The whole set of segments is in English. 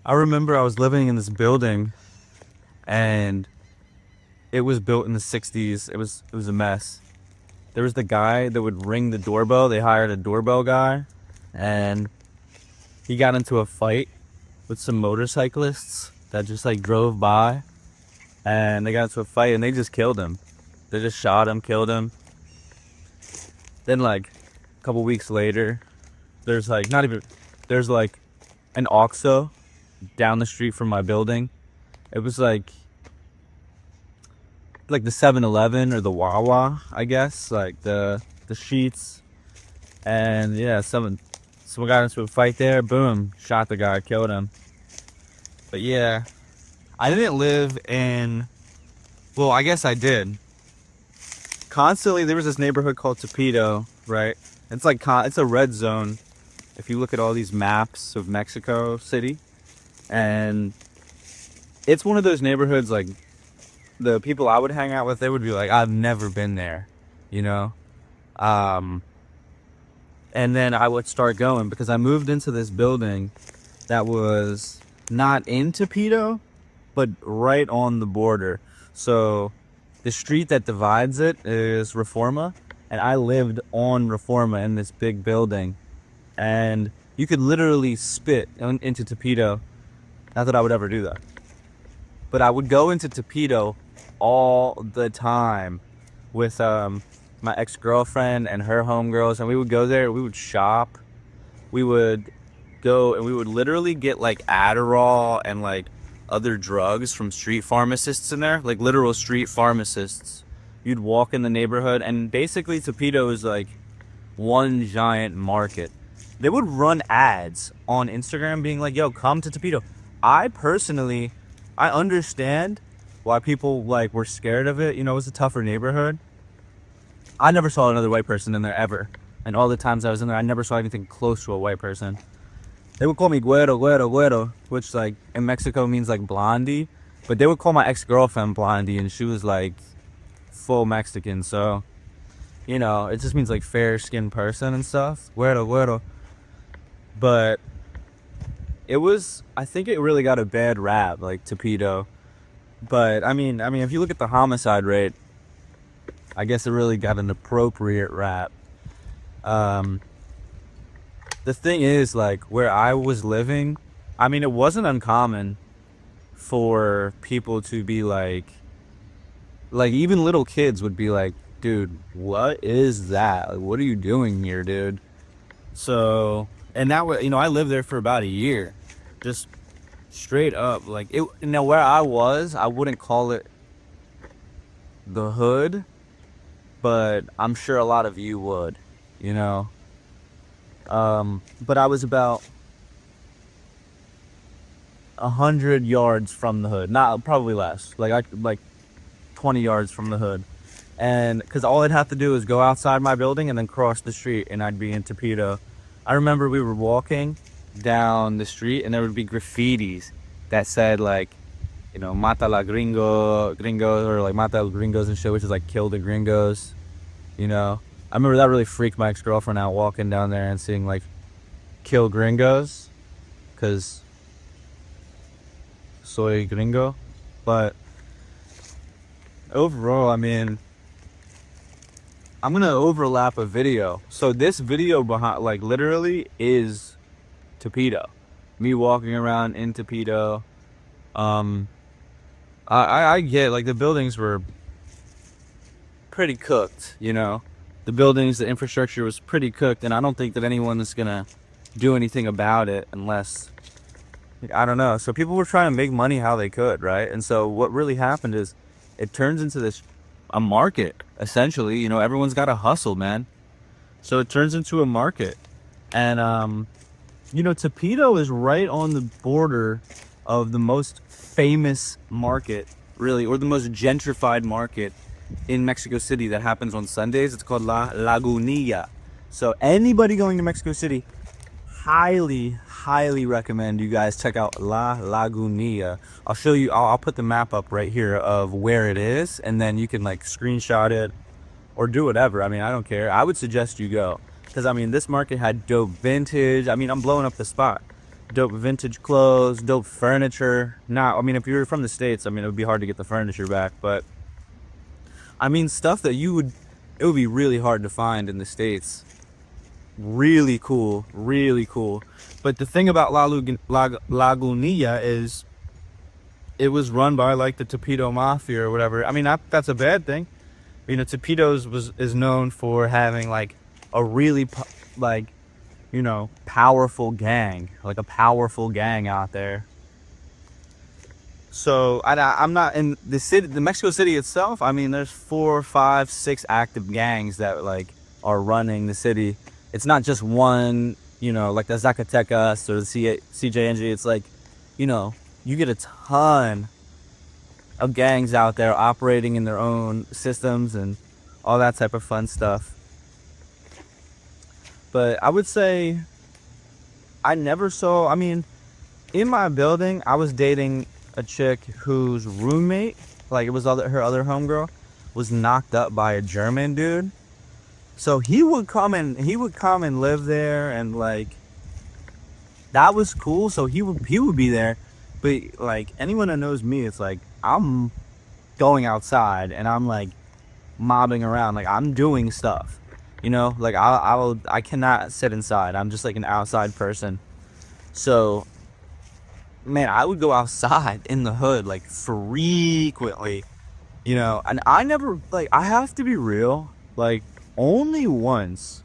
I remember I was living in this building and it was built in the 60s. It was a mess. There was the guy that would ring the doorbell. They hired a doorbell guy and he got into a fight with some motorcyclists that just like drove by, and they got into a fight and they just killed him. They just shot him, killed him. Then like a couple weeks later, there's like not even there's like an OXXO down the street from my building. It was like the 7-Eleven or the Wawa, I guess, like the Sheets. And yeah, someone got into a fight there. Boom, shot the guy, killed him. But yeah, I didn't live in. Well, I guess I did. Constantly, there was this neighborhood called Tepito, right? It's like it's a red zone. If you look at all these maps of Mexico City, and it's one of those neighborhoods like the people I would hang out with, they would be like, I've never been there, you know? Um, and then I would start going because I moved into this building that was not in Tepito, but right on the border. So the street that divides it is Reforma, and I lived on Reforma in this big building, and you could literally spit into Tepito. Not that I would ever do that, but I would go into Tepito all the time with my ex-girlfriend and her homegirls, and we would go there. We would shop. We would go and we would literally get like Adderall and like other drugs from street pharmacists in there, like literal street pharmacists. You'd walk in the neighborhood, and basically Tepito is like one giant market. They would run ads on Instagram being like, "Yo, come to Tepito." I personally, I understand why people like were scared of it. You know, it was a tougher neighborhood. I never saw another white person in there ever, and all the times I was in there, I never saw anything close to a white person. They would call me güero, güero, güero, which like in Mexico means like blondie, but they would call my ex-girlfriend blondie, and she was like full Mexican, so you know, it just means like fair skinned person and stuff. Güero, güero. But it was, I think it really got a bad rap, like Tepito. But I mean, if you look at the homicide rate, I guess it really got an appropriate rap. Um, the thing is, like where I was living, I mean, it wasn't uncommon for people to be like even little kids would be like, dude, what is that? Like, what are you doing here, dude? So, and that was, you know, I lived there for about a year, just straight up. Like it, now where I was, I wouldn't call it the hood, but I'm sure a lot of you would, you know. But I was about 100 yards from the hood, not probably less, like I like 20 yards from the hood. And because all I'd have to do is go outside my building and then cross the street, and I'd be in Tepito. I remember we were walking down the street, and there would be graffitis that said like, you know, "Mata la gringos," or like "Mata los gringos" and shit, which is like "kill the gringos." You know, I remember that really freaked my ex girlfriend out walking down there and seeing like "kill gringos," because soy gringo. But overall, I mean, I'm gonna overlap a video. So this video behind, like, literally is Tepito. Me walking around in Tepito. Um, I get like the buildings were pretty cooked. You know, the buildings, the infrastructure was pretty cooked, and I don't think that anyone is gonna do anything about it unless, I don't know. So people were trying to make money how they could, right? And so what really happened is it turns into this a market essentially. You know, everyone's got to hustle, man. So it turns into a market, and you know, Tepito is right on the border of the most famous market, really, or the most gentrified market in Mexico City that happens on Sundays. It's called La Lagunilla. So anybody going to Mexico City, highly recommend you guys check out La Lagunilla. I'll show you. I'll put the map up right here of where it is, and then you can like screenshot it or do whatever. I mean, I don't care. I would suggest you go because I mean, this market had dope vintage. I mean, I'm blowing up the spot, dope vintage clothes, dope furniture. Now, I mean, if you're from the States, I mean, it would be hard to get the furniture back, but I mean, stuff that it would be really hard to find in the States. Really cool, really cool. But the thing about Lagunilla is it was run by like the Torpedo Mafia or whatever. I mean, that's a bad thing. You know, Torpedoes is known for having like a really like, you know, powerful gang, like a powerful gang out there. So I'm not in the city, the Mexico City itself. I mean, there's 4, 5, 6 active gangs that like are running the city. It's not just one, you know, like the Zacatecas or the CJNG. It's like, you know, you get a ton of gangs out there operating in their own systems and all that type of fun stuff. But I would say I never saw, I mean, in my building, I was dating a chick whose roommate, like it was her other homegirl, was knocked up by a German dude. So he would come and live there, and like that was cool. So he would be there, but like anyone that knows me, it's like I'm going outside and I'm like mobbing around, like I'm doing stuff, you know, like I cannot sit inside. I'm just like an outside person. So man, I would go outside in the hood like frequently, you know, and I never, like, I have to be real, like only once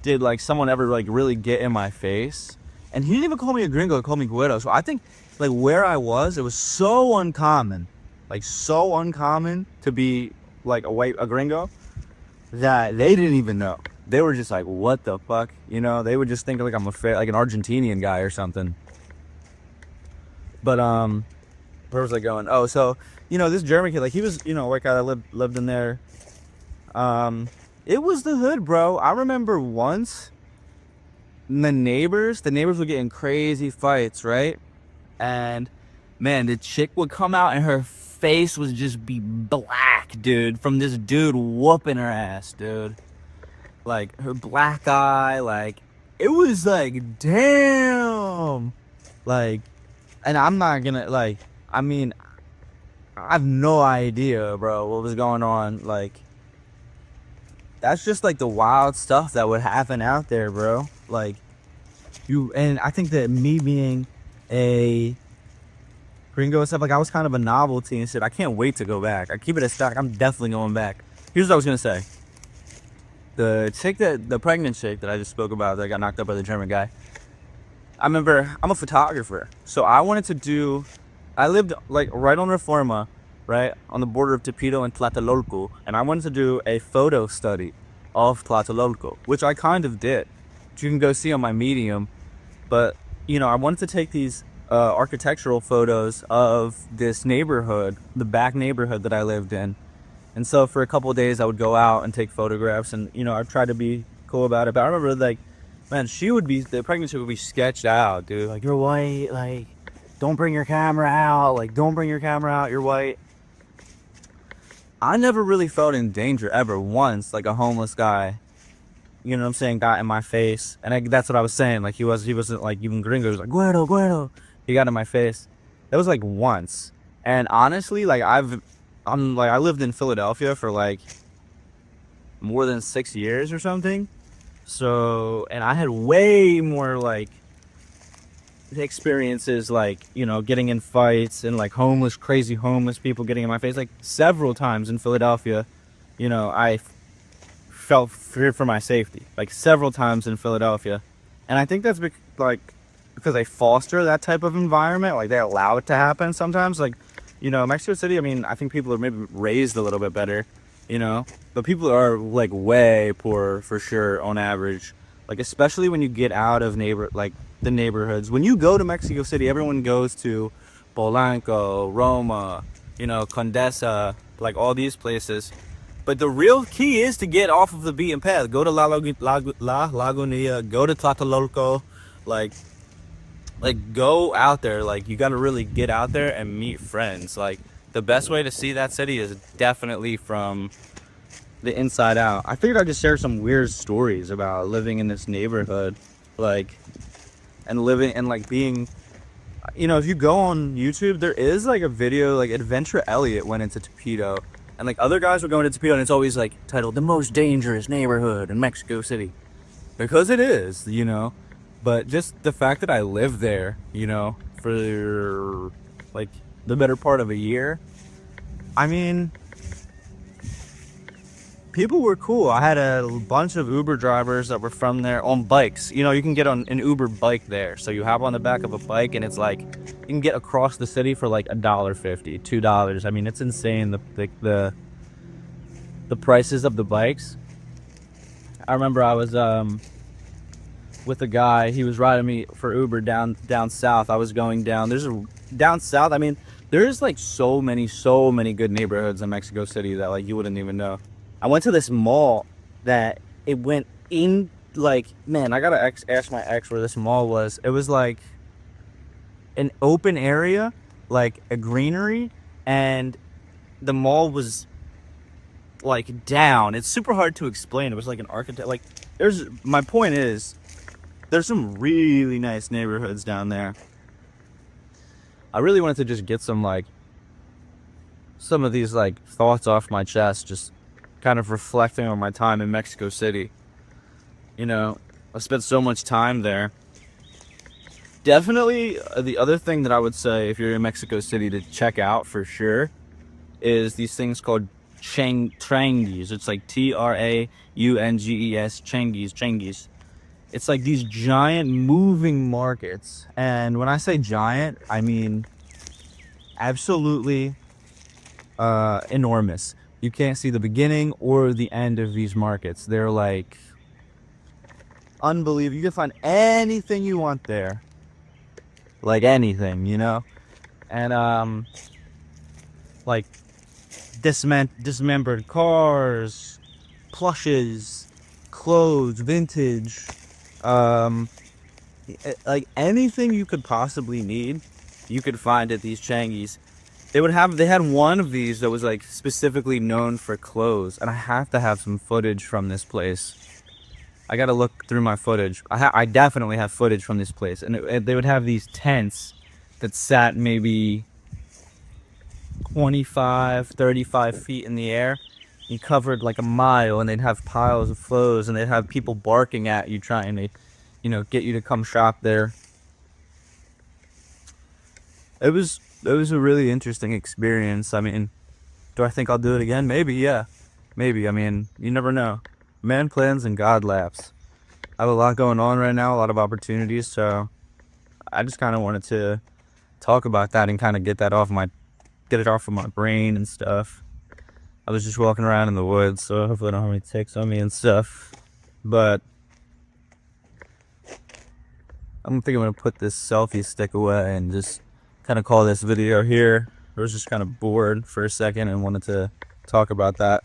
did like someone ever like really get in my face, and he didn't even call me a gringo, he called me güero. So I think like where I was, it was so uncommon, like so uncommon to be like a gringo, that they didn't even know. They were just like, what the fuck, you know, they would just think like I'm like an Argentinian guy or something. But where was I going? Oh, so you know, this German kid, like he was, you know, like I lived in there. It was the hood, bro. I remember once the neighbors would get in crazy fights, right? And man, the chick would come out and her face would just be black, dude, from this dude whooping her ass, dude. Like her black eye, like it was like, damn. Like, and I'm not gonna, like, I mean, I have no idea, bro, what was going on. Like, that's just like the wild stuff that would happen out there, bro. Like, and I think that me being a gringo and stuff, like I was kind of a novelty and shit. I can't wait to go back. I keep it a stock. I'm definitely going back. Here's what I was gonna say. The pregnant chick that I just spoke about that got knocked up by the German guy. I remember, I'm a photographer, so I lived like right on Reforma, right on the border of Torpedo and Tlatelolco, and I wanted to do a photo study of Tlatelolco, which I kind of did, which you can go see on my Medium. But you know, I wanted to take these architectural photos of this neighborhood, the back neighborhood that I lived in. And so for a couple of days I would go out and take photographs, and you know, I tried to be cool about it. But I remember, like, man, the pregnancy would be sketched out, dude. Like, you're white, like, don't bring your camera out, like, don't bring your camera out, you're white. I never really felt in danger ever once, like a homeless guy, you know what I'm saying, got in my face. And that's what I was saying, like he wasn't like even gringo, he was like, güero, güero. He got in my face. That was like once. And honestly, like I lived in Philadelphia for like more than 6 years or something. So, and I had way more like experiences, like, you know, getting in fights and like crazy homeless people getting in my face, like several times in Philadelphia. You know, I felt feared for my safety, like several times in Philadelphia. And I think that's because they foster that type of environment, like they allow it to happen sometimes. Like, you know, Mexico City, I mean, I think people are maybe raised a little bit better, you know, but people are like way poorer for sure on average. Like, especially when you get out of the neighborhoods. When you go to Mexico City, everyone goes to Polanco, Roma, you know, Condesa, like all these places. But the real key is to get off of the beaten path. Go to La Lagunilla, go to Tlatelolco, like go out there. Like, you got to really get out there and meet friends. Like, the best way to see that city is definitely from the inside out. I figured I'd just share some weird stories about living in this neighborhood. Like, and living and like being, you know, if you go on YouTube, there is like a video like Adventure Elliott went into Topito, and like other guys were going to Topito, and it's always like titled the most dangerous neighborhood in Mexico City, because it is, you know. But just the fact that I lived there, you know, for like the better part of a year, I mean, people were cool. I had a bunch of Uber drivers that were from there on bikes. You know, you can get on an Uber bike there. So you hop on the back of a bike, and it's like you can get across the city for like $1.50, $2. I mean, it's insane the prices of the bikes. I remember I was with a guy. He was riding me for Uber down south. I was going down. There's a down south. I mean, there's like so many good neighborhoods in Mexico City that like you wouldn't even know. I went to this mall that it went in like, man, I gotta ask my ex where this mall was. It was like an open area, like a greenery, and the mall was like down. It's super hard to explain. It was like an architect. Like, my point is, there's some really nice neighborhoods down there. I really wanted to just get some of these like thoughts off my chest, just kind of reflecting on my time in Mexico City. You know, I spent so much time there. Definitely, the other thing that I would say if you're in Mexico City to check out for sure is these things called tianguis. It's like Traunges, changuis. It's like these giant moving markets. And when I say giant, I mean absolutely enormous. You can't see the beginning or the end of these markets. They're like unbelievable. You can find anything you want there. Like anything, you know? And like dismembered cars, plushes, clothes, vintage, like anything you could possibly need, you could find at these Changi's. They had one of these that was like specifically known for clothes, and I have to have some footage from this place. I gotta look through my footage. I definitely have footage from this place, and they would have these tents that sat maybe 25, 35 feet in the air. You covered like a mile, and they'd have piles of clothes, and they'd have people barking at you trying to, you know, get you to come shop there. It was a really interesting experience. I mean, do I think I'll do it again? Maybe, yeah. Maybe. I mean, you never know. Man plans and God laughs. I have a lot going on right now, a lot of opportunities, so I just kind of wanted to talk about that and kind of get it off of my brain and stuff. I was just walking around in the woods, so hopefully I don't have any ticks on me and stuff. But I'm thinking I'm gonna put this selfie stick away and just kind of call this video here. I was just kind of bored for a second and wanted to talk about that.